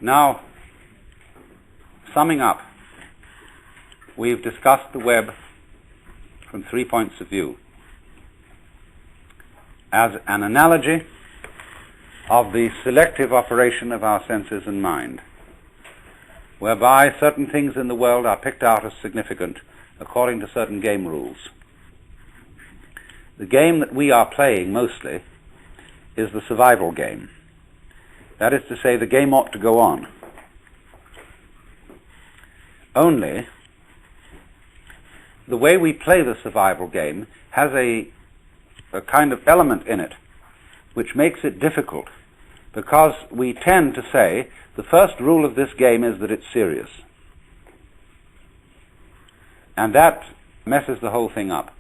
Now, summing up, we've discussed the web from 3 points of view. As an analogy of the selective operation of our senses and mind, whereby certain things in the world are picked out as significant according to certain game rules. The game that we are playing mostly is the survival game. That is to say, the game ought to go on. Only, the way we play the survival game has a kind of element in it which makes it difficult, because we tend to say the first rule of this game is that it's serious. And that messes the whole thing up.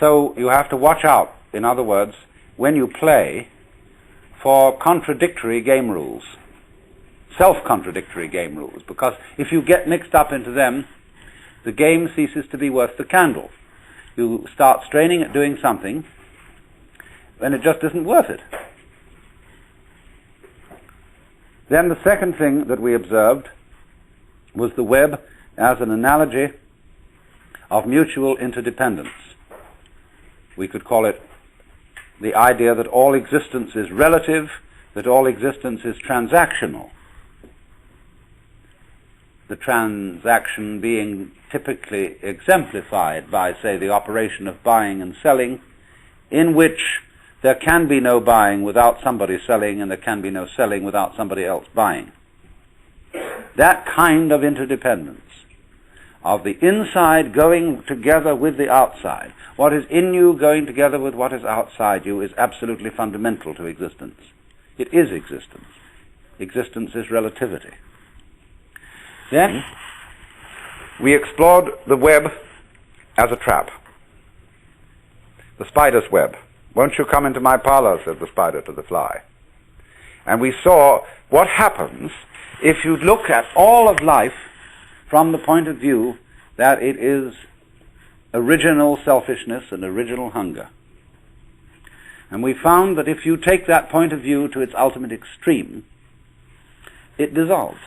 So you have to watch out, in other words, when you play, for contradictory game rules, self-contradictory game rules, because if you get mixed up into them, the game ceases to be worth the candle. You start straining at doing something, and it just isn't worth it. Then the second thing that we observed was the web as an analogy of mutual interdependence. We could call it the idea that all existence is relative, that all existence is transactional. The transaction being typically exemplified by, say, the operation of buying and selling, in which there can be no buying without somebody selling, and there can be no selling without somebody else buying. That kind of interdependence, of the inside going together with the outside, what is in you going together with what is outside you, is absolutely fundamental to existence. It is existence. Existence is relativity. Then we explored the web as a trap. The spider's web. "Won't you come into my parlor," said the spider to the fly. And we saw what happens if you look at all of life from the point of view that it is original selfishness and original hunger. And we found that if you take that point of view to its ultimate extreme, it dissolves.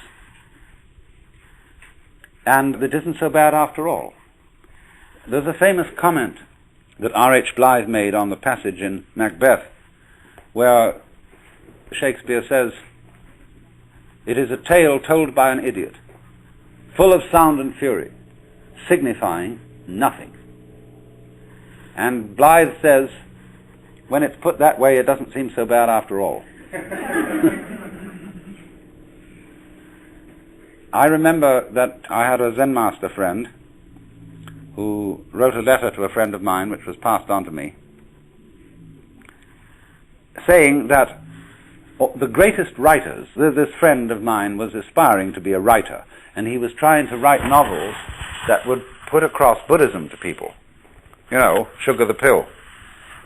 And it isn't so bad after all. There's a famous comment that R.H. Blythe made on the passage in Macbeth, where Shakespeare says, "It is a tale told by an idiot, full of sound and fury, signifying nothing." And Blythe says, when it's put that way, it doesn't seem so bad after all. I remember that I had a Zen master friend who wrote a letter to a friend of mine, which was passed on to me, saying that the greatest writers, this friend of mine was aspiring to be a writer, and he was trying to write novels that would put across Buddhism to people. You know, sugar the pill.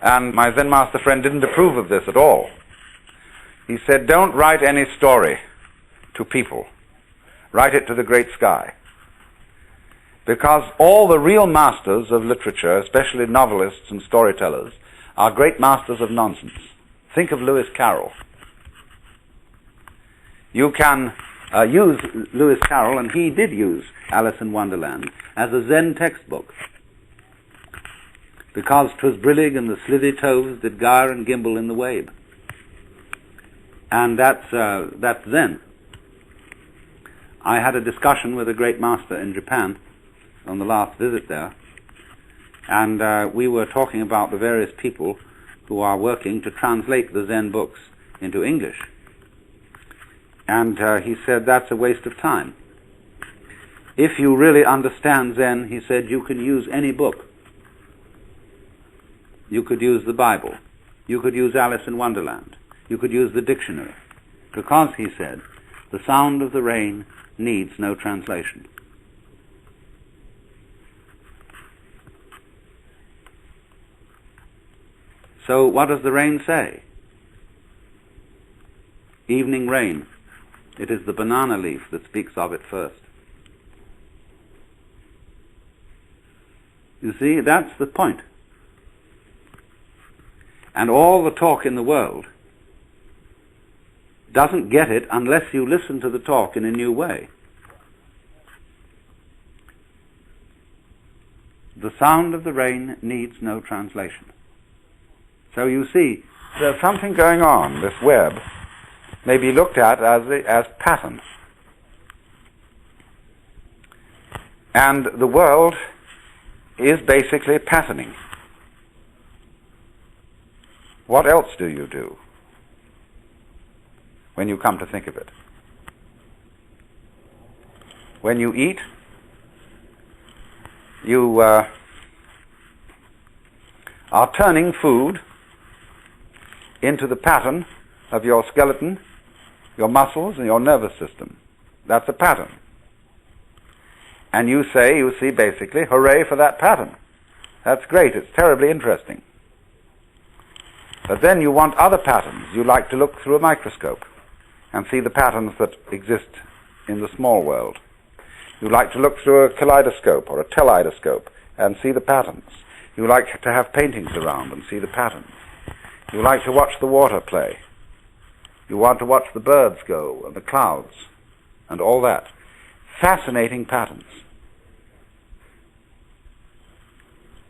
And my Zen master friend didn't approve of this at all. He said, "Don't write any story to people. Write it to the great sky." Because all the real masters of literature, especially novelists and storytellers, are great masters of nonsense. Think of Lewis Carroll. You can use Lewis Carroll, and he did use Alice in Wonderland, as a Zen textbook. Because 'twas brillig and the slithy toves did gyre and gimble in the wabe. And that's Zen. I had a discussion with a great master in Japan on the last visit there, and we were talking about the various people who are working to translate the Zen books into English. And he said, "That's a waste of time. If you really understand Zen," he said, "you can use any book. You could use the Bible. You could use Alice in Wonderland. You could use the dictionary. Because," he said, "the sound of the rain needs no translation." So what does the rain say? Evening rain. It is the banana leaf that speaks of it first. You see, that's the point. And all the talk in the world doesn't get it unless you listen to the talk in a new way. The sound of the rain needs no translation. So you see, there's something going on. This web may be looked at as pattern. And the world is basically patterning. What else do you do when you come to think of it? When you eat, you are turning food into the pattern of your skeleton, your muscles, and your nervous system. That's a pattern. And you see basically, hooray for that pattern. That's great, it's terribly interesting. But then you want other patterns. You like to look through a microscope and see the patterns that exist in the small world. You like to look through a kaleidoscope or a teleidoscope and see the patterns. You like to have paintings around and see the patterns. You like to watch the water play. You want to watch the birds go and the clouds and all that. Fascinating patterns.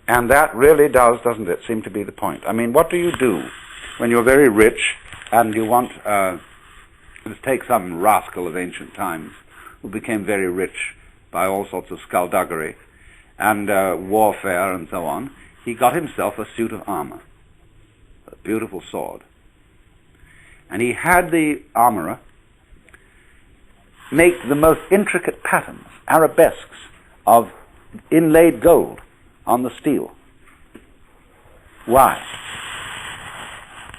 And that really does, doesn't it, seem to be the point. I mean, what do you do when you're very rich and you want, let's take some rascal of ancient times who became very rich by all sorts of skullduggery and warfare and so on. He got himself a suit of armor, a beautiful sword. And he had the armorer make the most intricate patterns, arabesques of inlaid gold on the steel. Why?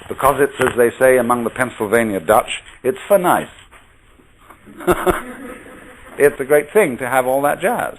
Because it's, as they say among the Pennsylvania Dutch, it's for nice. It's a great thing to have all that jazz.